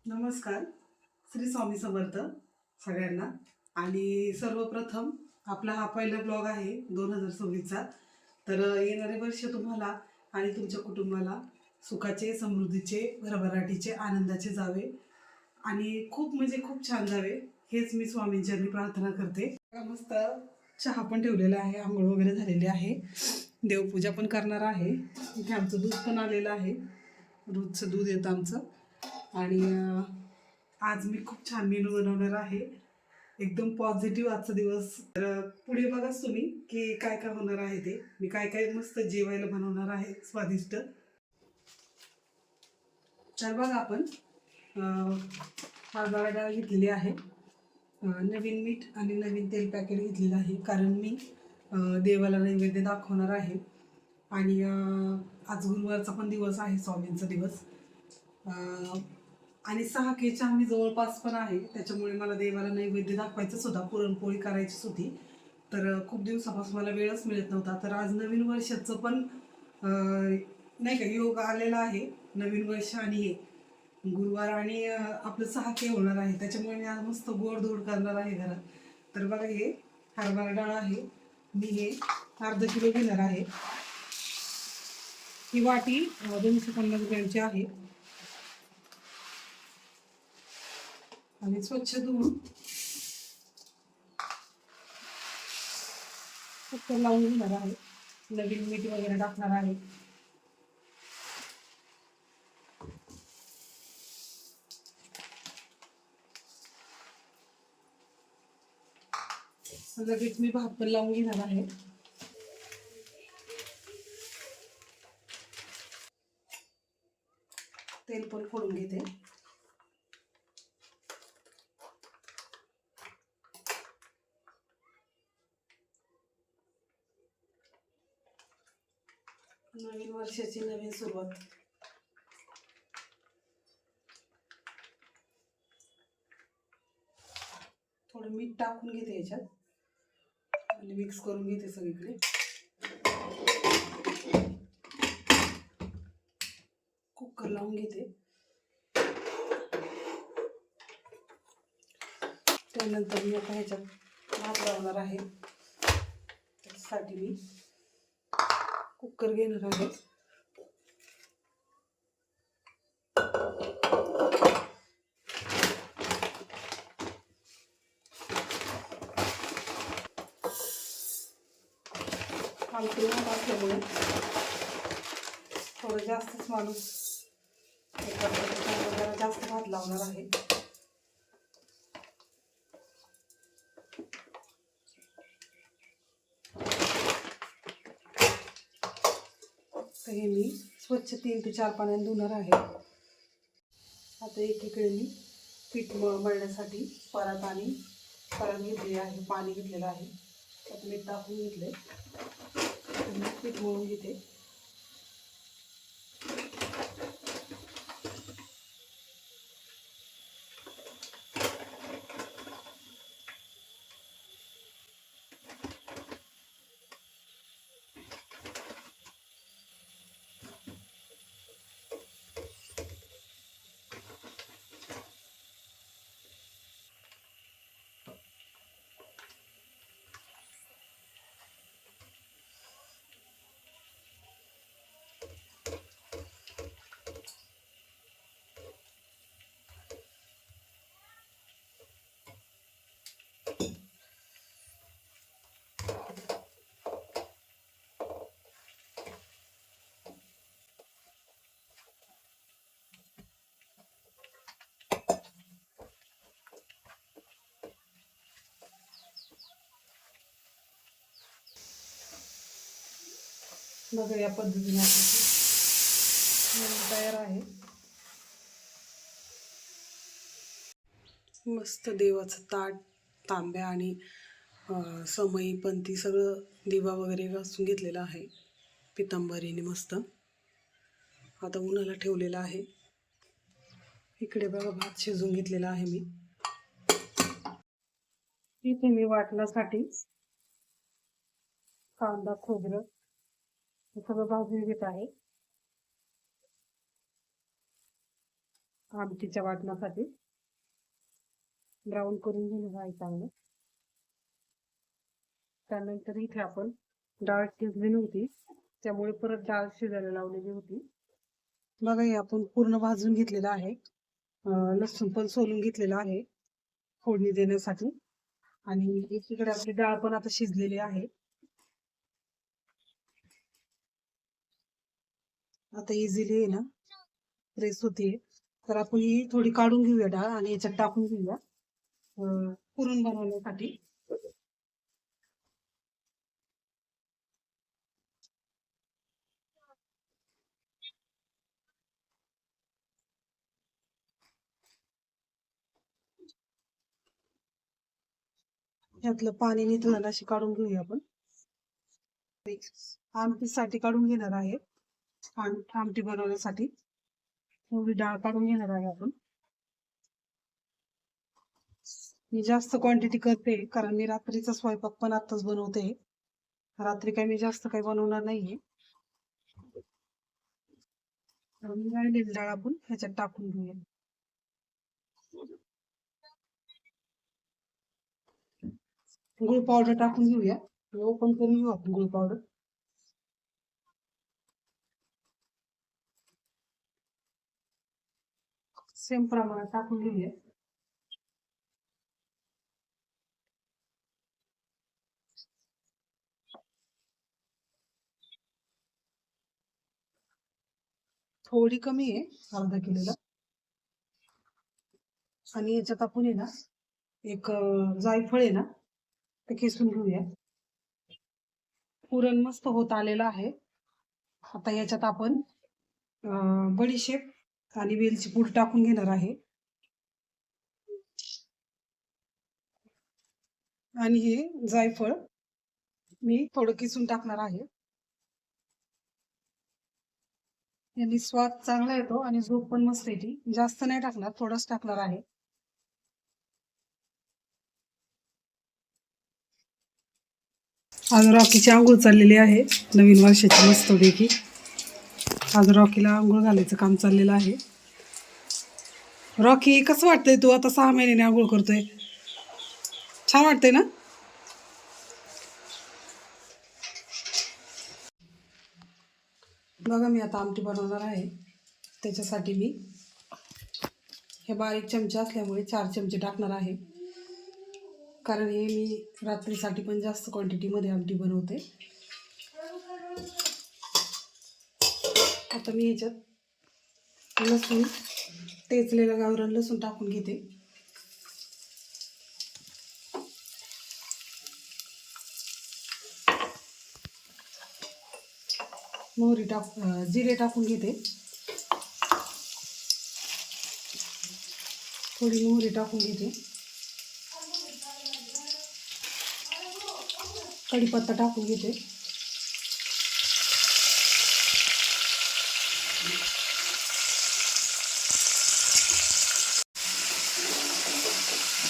नमस्कार. श्री स्वामी समर्थ सगळ्यांना. आणि सर्वप्रथम आपला हा पहिला ब्लॉग आहे 2026चा. तर येणारे वर्ष तुम्हाला आणि तुमच्या कुटुंबाला सुखाचे, समृद्धीचे, भरभराटीचे, आनंदाचे जावे आणि खूप म्हणजे खूप छान जावे, हेच मी स्वामींच्यांनी प्रार्थना करते. मस्त चहा पण ठेवलेला आहे, आंघोळ वगैरे झालेली आहे, देवपूजा पण करणार आहे. इथे आमचं दूध पण आलेलं आहे, रोजचं दूध येतं आमचं. आणि आज मी खूप छान मेनू बनवणार आहे, एकदम पॉझिटिव्ह आजचा दिवस. तर पुढे बघाच तुम्ही की काय काय होणार आहे ते. मी काय काय मस्त जेवायला बनवणार आहे स्वादिष्ट. तर बघा आपण हरभरा डाळ घेतलेली आहे, नवीन मीठ आणि नवीन तेल पॅकेट घेतलेलं आहे, कारण मी देवाला नैवेद्य दाखवणार आहे. आणि आज गुरुवारचा पण दिवस आहे, स्वामींचा दिवस. आणि 6 केच्या आम्ही जवळपास पण आहे, त्याच्यामुळे मला देवाला नैवेद्य दाखवायचंच होता, पुरणपोळी करायचीच होती. तर खूप दिवसापासून मला वेळच मिळत नव्हता. तर आज नवीन वर्षाचं पण नाही का योग आलेला आहे, नवीन वर्ष आणि हे गुरुवार आणि आपलं 6 के होणार आहे, त्याच्यामुळे मी आज मस्त गोडधोड करणार आहे घरात. तर बघा, हे हरभरा डाळ आहे, मी हे अर्धा किलो घेणार आहे. ही वाटी 250 ग्रॅमची आहे. आणि स्वच्छ धुवून कुकर लावून घेणार आहे, नवीन मीठ वगैरे टाकणार आहे. लगेच मी भात पण लावून घेणार आहे. तेल पण फोडून घेते. नवीन वर्षाची नवीन सुरुवात. थोडं मीठ टाकून घेते याच्यात आणि मिक्स करून घेते सगळीकडे. कुकर लावून घेते. त्यानंतर मी आता ह्याच्यात भात लावणार आहे, त्यासाठी मी कुकर घेणार आहे. हलकी भात असल्यामुळे थोडं जास्तच माणूस जरा जास्त भात लावणार आहे. तर हे मी स्वच्छ 3 ते 4 पाण्याने धुणार आहे. आता एकीकडे मी पीठ मळण्यासाठी परात घेतलेली आहे, पाणी घेतलेलं आहे, त्यात मीठ टाकून घेतले, पीठ मळून घेते. बघा, या पद्धतीने तयार आहे. मस्त देवाचं ताट, तांब्या आणि समई पंती सगळं दिवा वगैरे घासून घेतलेलं आहे पितांबरीने मस्त. आता उन्हाला ठेवलेलं आहे. इकडे बघा, भात शिजवून घेतलेला आहे मी. इथे मी वाटण्यासाठी कांदा, खोबरं हे सगळं भाजून घेत आहे. आमटीच्या वाटणासाठी ब्राऊन करून घेणार आहे चांगलं. त्यानंतर इथे आपण डाळ शिजली नव्हती त्यामुळे परत डाळ शिजायला लावलेली होती. बघा हे आपण पूर्ण भाजून घेतलेलं आहे. लसूण पण सोलून घेतलेलं आहे फोडणी देण्यासाठी. आणि एकीकडे आपली डाळ पण आता शिजलेली आहे. आता इझिली आहे ना प्रेस होते. तर आपण ही थोडी काढून घेऊया डाळ आणि याच्यात टाकून घेऊया पुरण बनवण्यासाठी. यातलं पाणी निथळण अशी काढून घेऊया आपण. आमटीसाठी काढून घेणार आहे. आमटी बनवण्यासाठी थोडी डाळ काढून घेणार आहे आपण. मी जास्त क्वांटिटी करते कारण मी रात्रीचा स्वयंपाक पण आताच बनवते. रात्री काही मी जास्त काही बनवणार नाहीये. राहिलेली डाळ आपण ह्याच्यात टाकून घेऊया. गुळ पावडर टाकून घेऊया. ओपन करून घेऊ आपण गुळ पावडर. सेम प्रमाणात टाकून घेऊया. थोडी कमी आहे अर्धा किलोला. आणि याच्यात आपण आहे ना एक जायफळ आहे ना ते किसून घेऊया. पुरण मस्त होत आलेलं आहे. आता याच्यात आपण बडीशेप आणि वेलची पूड टाकून घेणार आहे. आणि हे जायफळ मी थोडं किसून टाकणार आहे. यांनी स्वाद चांगला येतो आणि झोप पण मस्त येते. जास्त नाही टाकणार, थोडंच टाकणार आहे. आज रॉकीची आंघोळ चाललेली आहे नवीन वर्षाची मस्तपैकी. आज रॉकीला आंघोळ घालायचं काम चाललेलं आहे. रॉकी कसं वाटतंय तू आता 6 महिन्याने आंघोळ करतोय? छान वाटतंय ना? बघा मी आता आमटी बनवणार आहे. त्याच्यासाठी मी हे बारीक चमचे असल्यामुळे 4 चमचे टाकणार आहे. कारण हे मी रात्रीसाठी पण जास्त क्वांटिटीमध्ये आमटी बनवते. आता मी ह्याच्यात लसूण टेचलेलं गावरान लसूण टाकून घेते. मोहरी जिरे टाकून घेते. थोडी मोहरी टाकून घेते. कढीपत्ता टाकून घेते.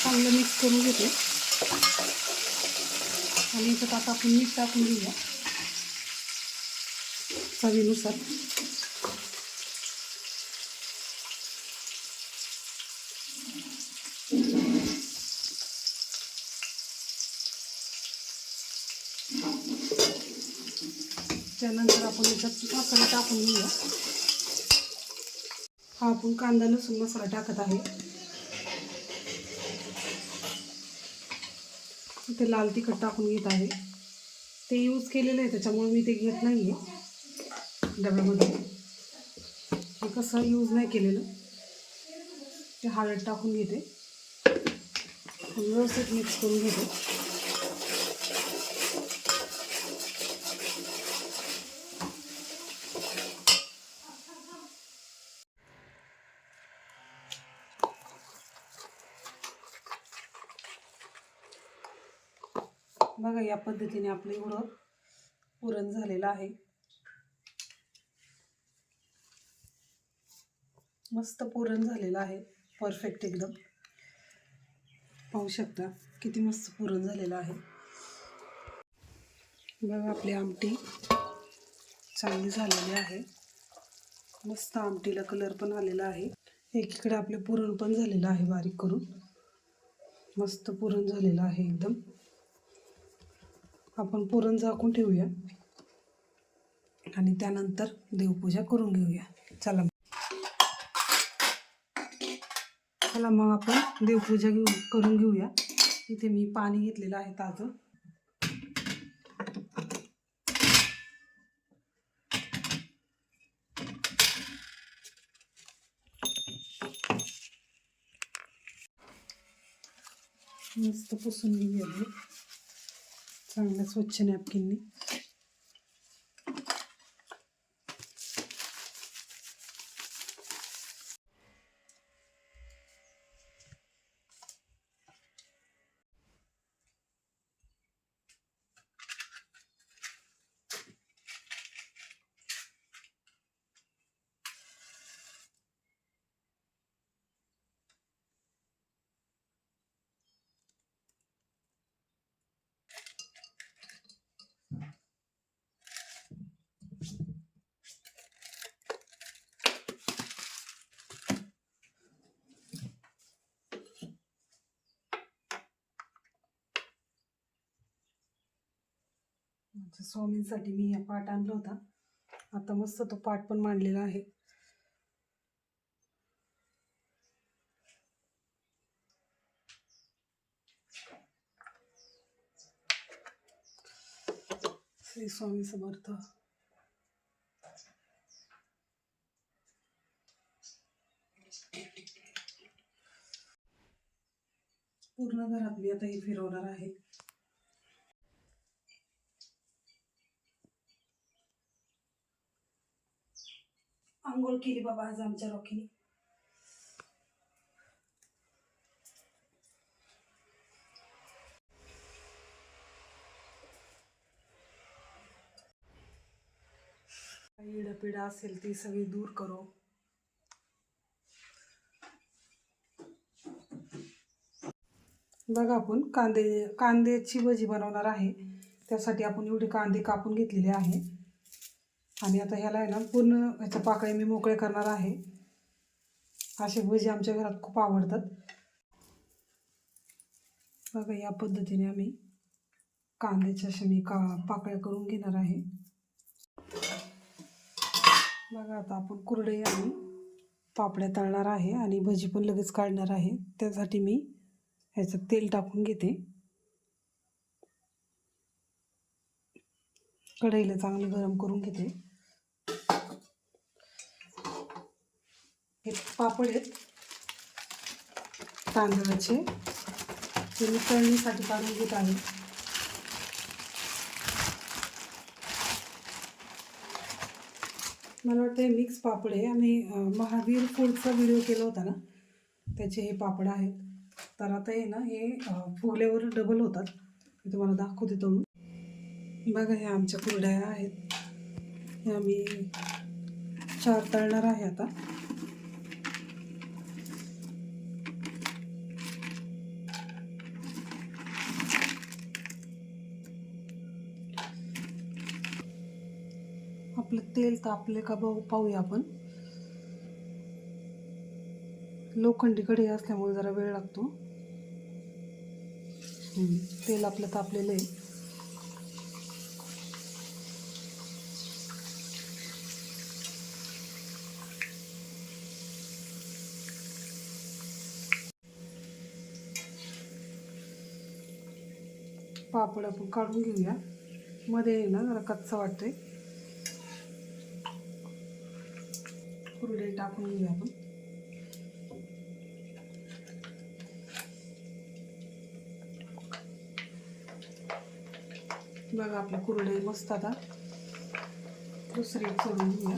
चांगलं मिक्स करून घेते. आणि याच्यात आता आपण मीठ टाकून घेऊया चवीनुसार. त्यानंतर आपण याच्यात मसाला टाकून घेऊया. हा आपण कांदा लसूण मसाला टाकत आहे. ते लाल तिखट टाकून घेत आहे. ते यूज केलेलं आहे त्याच्यामुळे मी ते घेत नाही आहे डब्यामध्ये. हे कसं यूज नाही केलेलं. ते हळद टाकून घेते. व्यवस्थित मिक्स करून घेते. बघा या पद्धतीने आपलं एवढं पुरण झालेलं आहे. मस्त पुरण झालेलं आहे. परफेक्ट एकदम. पाहू शकता किती मस्त पुरण झालेलं आहे. बघा आपली आमटी चांगली झालेली आहे. मस्त आमटीला कलर पण आलेला आहे. एकीकडे आपले पुरण पण झालेलं आहे बारीक करून, मस्त पुरण झालेलं आहे एकदम. आपण पुरण झाकून ठेवूया आणि त्यानंतर देवपूजा करून घेऊया. चला मग आपण देवपूजा करून घेऊया. इथे मी पाणी घेतलेलं आहे ताजं. मस्त पुसून घेऊया चांगल्या स्वच्छ नॅपकिननी. स्वामींसाठी मी हा पाट आणला होता. आता मस्त तो पाट पण मांडलेला आहे. श्री स्वामी समर्थ. पूर्ण घरात मी आता हे फिरवणार आहे. आंघोळ केली बाबा आज आमच्या रॉकीने. इडपिडा असेल ती सगळी दूर करो. बघा आपण कांद्याची भजी बनवणार आहे. त्यासाठी आपण एवढे कांदे कापून घेतलेले आहे आणि आता ह्याला आहे ना पूर्ण ह्याच्या पाकळ्या मी मोकळे करणार आहे. असे भजी आमच्या घरात खूप आवडतात. बघा या पद्धतीने आम्ही कांद्याच्या अशा मी पाकळ्या करून घेणार आहे. बघा आता आपण कुरडई आणि पापड्या तळणार आहे आणि भजी पण लगेच काढणार आहे. त्यासाठी मी ह्याच्यात तेल टाकून घेते. कढईला चांगले गरम करून घेते. हे पापड आहेत तांदळाचे, ते मी तळणीसाठी काढून घेत आहे. मला वाटतं हे मिक्स पापड आहे. आम्ही महावीर फूडचा व्हिडिओ केला होता ना, त्याचे हे पापड आहेत. तर आता हे ना हे फुगल्यावर डबल होतात. मी तुम्हाला दाखवते तळून. बघा हे आमच्या कुरड्या आहेत. हे आम्ही 4 तळणार आहे आता. आपलं तेल तापले का पाहूया आपण. लोखंडी कढई असल्यामुळे जरा वेळ लागतो. तेल आपलं तापलेलं आहे. पापड आपण काढून घेऊया. मध्ये ना जरा कच्चा वाटतोय. कुरडई टाकून घेऊया आपण. बघा आपली कुरडई मस्त आता दुसरी सोडून घेऊया.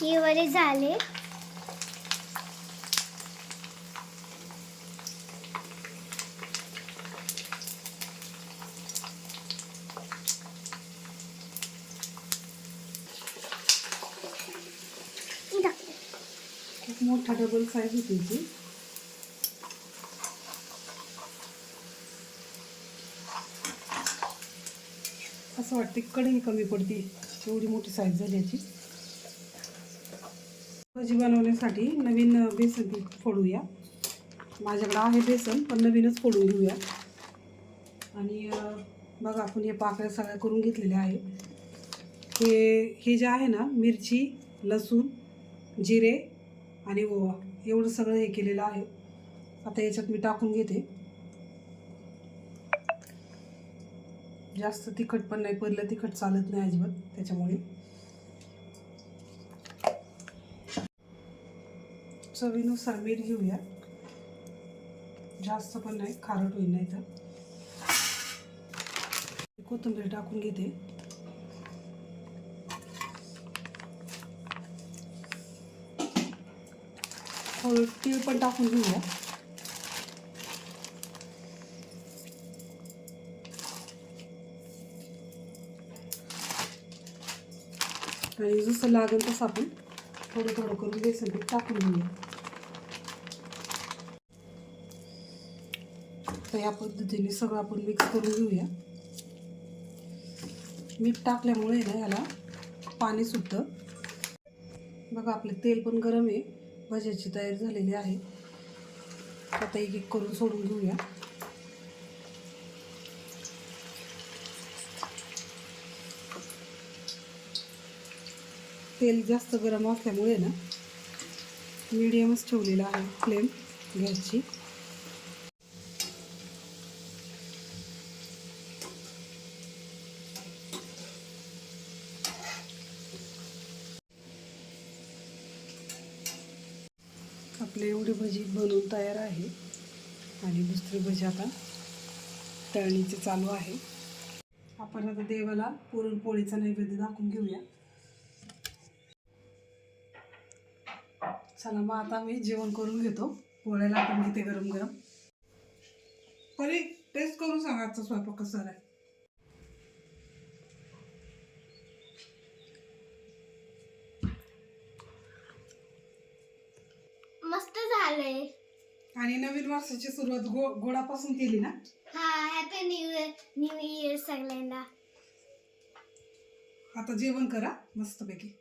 हे वरे झाले. खूप मोठा डबल साईज होती ती. असं वाटतं कढई कमी पडते. एवढी मोठी साईज झाली याची. भजी बनवण्यासाठी नवीन बेसन पीठ फोडूया. माझ्याकडे आहे बेसन पण नवीनच फोडून घेऊया. आणि बघा आपण हे पाकळ्या सगळ्या करून घेतलेल्या आहे. हे जे आहे ना, मिरची, लसूण, जिरे आणि ओवा एवढं सगळं हे केलेलं आहे. आता याच्यात मी टाकून घेते. जास्त तिखट पण नाही, पहिलं तिखट चालत नाही अजिबात, त्याच्यामुळे चवीनुसार मीठ घेऊया. जास्त पण नाही, खारट होईल नाही तर. कोथिंबीर टाकून घेते. थोडं तीळ पण टाकून घेऊया. आणि जसं लागेल तसं आपण थोडं थोडं करून बेसन पीठ टाकून घेऊया. तर या पद्धतीने सगळं आपण मिक्स करून घेऊया. मीठ टाकल्यामुळे ना याला पाणी सुटतं. बघा आपलं तेल पण गरम आहे. भज्याची तयारी झालेली आहे. आता एक एक करून सोडून घेऊया. तेल जास्त गरम असल्यामुळे ना मीडियमच ठेवलेला आहे फ्लेम गॅसची. आपली एवढी भजी बनवून तयार आहे. आणि दुसरी भजी आता तळणीची चालू आहे. आपण आता देवाला पुरणपोळीचा नैवेद्य दाखवून घेऊया. चला मग आता मी जेवण करून घेतो. पोळ्याला आपण घेते गरम गरम. परी टेस्ट करून सांगा आजचा स्वयंपाक कसा आहे. मस्त झालंय. आणि नवीन वर्षाची सुरुवात गोडापासून केली ना. हा, हॅपी न्यू इयर सगळ्यांना. आता जेवण करा मस्तपैकी.